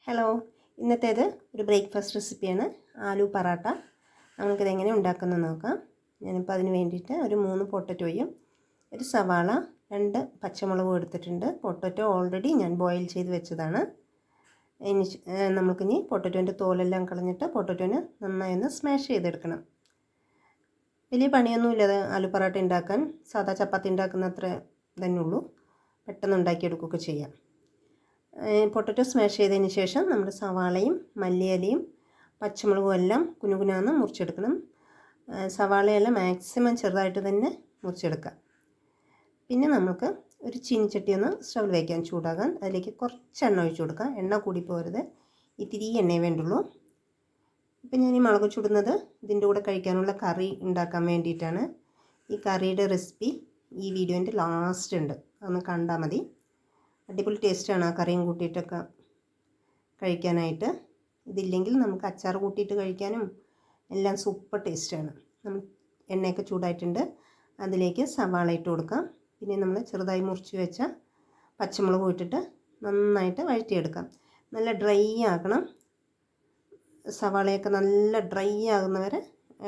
Hello, ഇന്നത്തേത് ഒരു breakfast റെസിപ്പിയാണ്. ആലു പറാട്ട. നമുക്കിത് എങ്ങനെ ഉണ്ടാക്കുന്നത് നോക്കാം. ഞാനിപ്പോൾ അതിന് വേണ്ടിയിട്ട് ഒരു 3 പൊട്ടറ്റോയും ഒരു സവാള 2 പച്ചമുളകും എടുത്തിട്ടുണ്ട്. പൊട്ടറ്റോ ഓൾറെഡി ഞാൻ ബോയിൽ ചെയ്ത് വെച്ചതാണ്. നമുക്കിനി പൊട്ടറ്റോൻ്റെ തോലെല്ലാം കളഞ്ഞിട്ട് പൊട്ടറ്റോനെ നന്നായി ഒന്ന് സ്മാഷ് ചെയ്തെടുക്കണം. വലിയ പണിയൊന്നുമില്ല ആലു പറാട്ട ഉണ്ടാക്കാൻ. സാധാ ചപ്പാത്തി ഉണ്ടാക്കുന്ന അത്ര തന്നെ ഉള്ളൂ. പെട്ടെന്ന് ഉണ്ടാക്കിയെടുക്കുകയൊക്കെ ചെയ്യാം. പൊട്ടറ്റോ സ്മാഷ് ചെയ്തതിന് ശേഷം നമ്മുടെ സവാളയും മല്ലിയിലയും പച്ചമുളകും എല്ലാം കുനുകുനാന്ന് മുറിച്ചെടുക്കണം. സവാളയെല്ലാം മാക്സിമം ചെറുതായിട്ട് തന്നെ മുറിച്ചെടുക്കുക. പിന്നെ നമുക്ക് ഒരു ചീനിച്ചട്ടി ഒന്ന് സ്റ്റൗവിൽ വയ്ക്കാൻ ചൂടാകാൻ. അതിലേക്ക് കുറച്ച് എണ്ണ ഒഴിച്ച് കൊടുക്കുക. എണ്ണ കൂടി പോരുത്, ഇത്തിരി എണ്ണയേ വേണ്ടുള്ളൂ. ഇപ്പം ഞാൻ ഈ മുളക് ചുടുന്നത് ഇതിൻ്റെ കൂടെ കഴിക്കാനുള്ള കറി ഉണ്ടാക്കാൻ വേണ്ടിയിട്ടാണ്. ഈ കറിയുടെ റെസിപ്പി ഈ വീഡിയോൻ്റെ ലാസ്റ്റ് ഉണ്ട്, അതൊന്ന് കണ്ടാൽ മതി. അടിപൊളി ടേസ്റ്റാണ് ആ കറിയും കൂട്ടിയിട്ടൊക്കെ കഴിക്കാനായിട്ട്. ഇതില്ലെങ്കിൽ നമുക്ക് അച്ചാർ കൂട്ടിയിട്ട് കഴിക്കാനും എല്ലാം സൂപ്പർ ടേസ്റ്റാണ്. എണ്ണയൊക്കെ ചൂടായിട്ടുണ്ട്, അതിലേക്ക് സവാള ഇട്ട് കൊടുക്കാം. പിന്നെ നമ്മൾ ചെറുതായി മുറിച്ച് വെച്ച പച്ചമുളക് ഇട്ടിട്ട് നന്നായിട്ട് വഴറ്റിയെടുക്കാം. നല്ല ഡ്രൈ ആക്കണം. സവാളയൊക്കെ നല്ല ഡ്രൈ ആകുന്നവരെ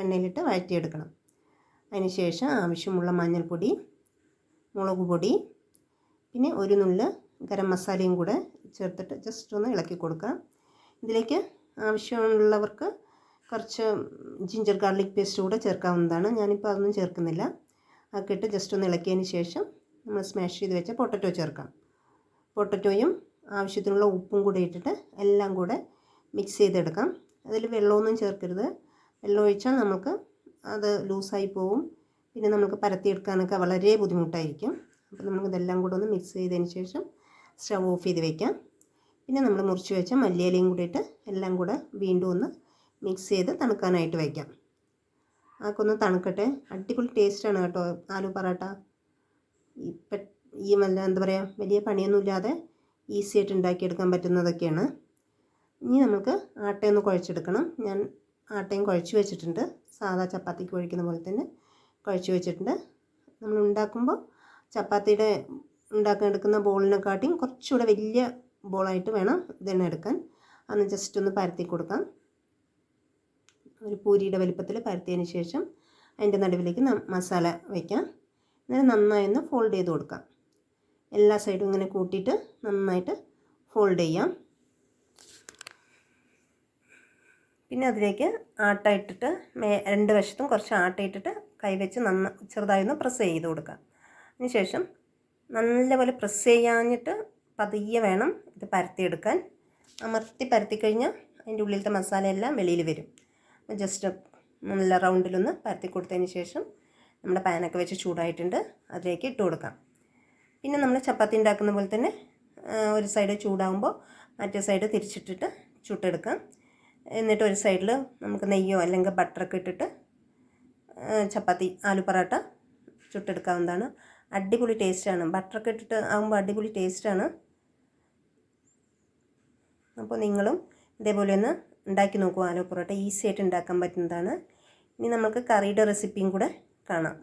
എണ്ണയിലിട്ട് വഴറ്റിയെടുക്കണം. അതിന് ശേഷം ആവശ്യമുള്ള മഞ്ഞൾപ്പൊടി, മുളക് പൊടി, പിന്നെ ഒരു നുള്ള് ഗരം മസാലയും കൂടെ ചേർത്തിട്ട് ജസ്റ്റ് ഒന്ന് ഇളക്കി കൊടുക്കാം. ഇതിലേക്ക് ആവശ്യമുള്ളവർക്ക് കുറച്ച് ജിഞ്ചർ ഗാർലിക് പേസ്റ്റ് കൂടെ ചേർക്കാവുന്നതാണ്. ഞാനിപ്പോൾ അതൊന്നും ചേർക്കുന്നില്ല. അതൊക്കെ ഇട്ട് ജസ്റ്റ് ഒന്ന് ഇളക്കിയതിന് ശേഷം നമ്മൾ സ്മാഷ് ചെയ്ത് വെച്ച പൊട്ടറ്റോ ചേർക്കാം. പൊട്ടറ്റോയും ആവശ്യത്തിനുള്ള ഉപ്പും കൂടെ ഇട്ടിട്ട് എല്ലാം കൂടെ മിക്സ് ചെയ്തെടുക്കാം. അതിൽ വെള്ളമൊന്നും ചേർക്കരുത്. വെള്ളം ഒഴിച്ചാൽ നമുക്ക് അത് ലൂസായി പോവും. പിന്നെ നമുക്ക് പരത്തിയെടുക്കാനൊക്കെ വളരെ ബുദ്ധിമുട്ടായിരിക്കും. അപ്പോൾ നമുക്കിതെല്ലാം കൂടെ ഒന്ന് മിക്സ് ചെയ്തതിന് ശേഷം സ്റ്റവ് ഓഫ് ചെയ്ത് വയ്ക്കാം. പിന്നെ നമ്മൾ മുറിച്ച് വെച്ച മല്ലിയിലയും കൂടി ഇട്ട് എല്ലാം കൂടെ വീണ്ടും ഒന്ന് മിക്സ് ചെയ്ത് തണുക്കാനായിട്ട് വയ്ക്കാം. അതൊക്കെ ഒന്ന് തണുക്കട്ടെ. അടിപൊളി ടേസ്റ്റാണ് കേട്ടോ ആലു പറാട്ട. എന്താ പറയുക, വലിയ പണിയൊന്നുമില്ലാതെ ഈസി ആയിട്ട് ഉണ്ടാക്കിയെടുക്കാൻ പറ്റുന്നതൊക്കെയാണ്. ഇനി നമുക്ക് ആട്ടയൊന്ന് കുഴച്ചെടുക്കണം. ഞാൻ ആട്ടയും കുഴച്ച് വെച്ചിട്ടുണ്ട്. സാധാ ചപ്പാത്തിക്ക് കുഴക്കുന്ന പോലെ തന്നെ കുഴച്ച് വെച്ചിട്ടുണ്ട്. നമ്മൾ ഉണ്ടാക്കുമ്പോൾ ചപ്പാത്തിയുടെ ഉണ്ടാക്കാൻ എടുക്കുന്ന ബോളിനെക്കാട്ടിയും കുറച്ചുകൂടെ വലിയ ബോളായിട്ട് വേണം ഇതെണ്ണ എടുക്കാൻ. അന്ന് ജസ്റ്റ് ഒന്ന് പരത്തി കൊടുക്കാം. ഒരു പൂരിയുടെ വലുപ്പത്തിൽ പരത്തിയതിന് ശേഷം അതിൻ്റെ നടുവിലേക്ക് മസാല വയ്ക്കാം. എന്നിട്ട് നന്നായി ഒന്ന് ഫോൾഡ് ചെയ്ത് കൊടുക്കാം. എല്ലാ സൈഡും ഇങ്ങനെ കൂട്ടിയിട്ട് നന്നായിട്ട് ഫോൾഡ് ചെയ്യാം. പിന്നെ അതിലേക്ക് ആട്ട ഇട്ടിട്ട് രണ്ട് വശത്തും കുറച്ച് ആട്ട ഇട്ടിട്ട് കൈവച്ച് ചെറുതായി ഒന്ന് പ്രസ് ചെയ്ത് കൊടുക്കാം. അതിന് ശേഷം നല്ലപോലെ പ്രസ് ചെയ്യാഞ്ഞിട്ട് പതിയെ വേണം ഇത് പരത്തിയെടുക്കാൻ. അമർത്തി പരത്തി കഴിഞ്ഞാൽ അതിൻ്റെ ഉള്ളിലത്തെ മസാലയെല്ലാം വെളിയിൽ വരും. ജസ്റ്റ് നല്ല റൗണ്ടിലൊന്ന് പരത്തി കൊടുത്തതിന് ശേഷം നമ്മുടെ പാനൊക്കെ വെച്ച് ചൂടായിട്ടുണ്ട്, അതിലേക്ക് ഇട്ട് കൊടുക്കാം. പിന്നെ നമ്മൾ ചപ്പാത്തി ഉണ്ടാക്കുന്ന പോലെ തന്നെ ഒരു സൈഡ് ചൂടാകുമ്പോൾ മറ്റേ സൈഡ് തിരിച്ചിട്ടിട്ട് ചുട്ടെടുക്കാം. എന്നിട്ട് ഒരു സൈഡിൽ നമുക്ക് നെയ്യോ അല്ലെങ്കിൽ ബട്ടറൊക്കെ ഇട്ടിട്ട് ചപ്പാത്തി ആലു പറാട്ട ചുട്ടെടുക്കാവുന്നതാണ്. അടിപൊളി ടേസ്റ്റാണ്. ബട്ടറൊക്കെ ഇട്ടിട്ട് ആകുമ്പോൾ അടിപൊളി ടേസ്റ്റാണ്. അപ്പോൾ നിങ്ങളും ഇതേപോലെ ഒന്ന് ഉണ്ടാക്കി നോക്കൂ. ആലു പൊറോട്ട ഈസി ആയിട്ട് ഉണ്ടാക്കാൻ പറ്റുന്നതാണ്. ഇനി നമുക്ക് കറിയുടെ റെസിപ്പിയും കൂടെ കാണാം.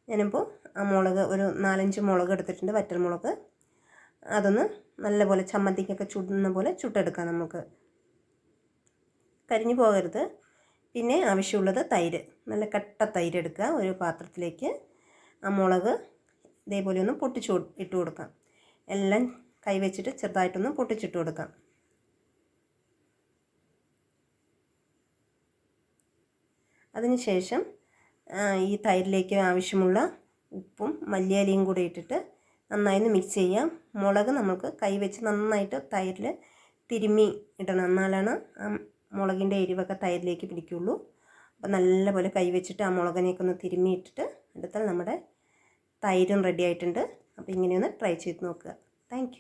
ഞാനിപ്പോൾ ആ മുളക് ഒരു 4-5 മുളക് എടുത്തിട്ടുണ്ട്, വറ്റൽ മുളക്. അതൊന്ന് നല്ലപോലെ ചമ്മന്തിക്കൊക്കെ ചുടുന്ന പോലെ ചുട്ടെടുക്കാം. നമുക്ക് കരിഞ്ഞു പോകരുത്. പിന്നെ ആവശ്യമുള്ളത് തൈര്, നല്ല കട്ട തൈര് എടുക്കുക. ഒരു പാത്രത്തിലേക്ക് ആ മുളക് ഇതേപോലെ ഒന്ന് ഇട്ട് കൊടുക്കാം. എല്ലാം കൈവച്ചിട്ട് ചെറുതായിട്ടൊന്ന് പൊട്ടിച്ചിട്ട് കൊടുക്കാം. അതിനുശേഷം ഈ തൈരിലേക്ക് ആവശ്യമുള്ള ഉപ്പും മല്ലിയിലയും കൂടി ഇട്ടിട്ട് നന്നായി ഒന്ന് മിക്സ് ചെയ്യാം. മുളക് നമുക്ക് കൈവച്ച് നന്നായിട്ട് തൈരിൽ തിരുമ്മി ഇടണം, എന്നാലാണ് ആ മുളകിൻ്റെ എരിവൊക്കെ തൈരിലേക്ക് പിടിക്കുകയുള്ളൂ. അപ്പോൾ നല്ലപോലെ കൈവച്ചിട്ട് ആ മുളകിനെയൊക്കെ ഒന്ന് തിരുമ്മി ഇട്ടിട്ട് എടുത്താൽ നമ്മുടെ തൈരും റെഡി ആയിട്ടുണ്ട്. അപ്പോൾ ഇങ്ങനെയൊന്ന് ട്രൈ ചെയ്ത് നോക്കുക. താങ്ക്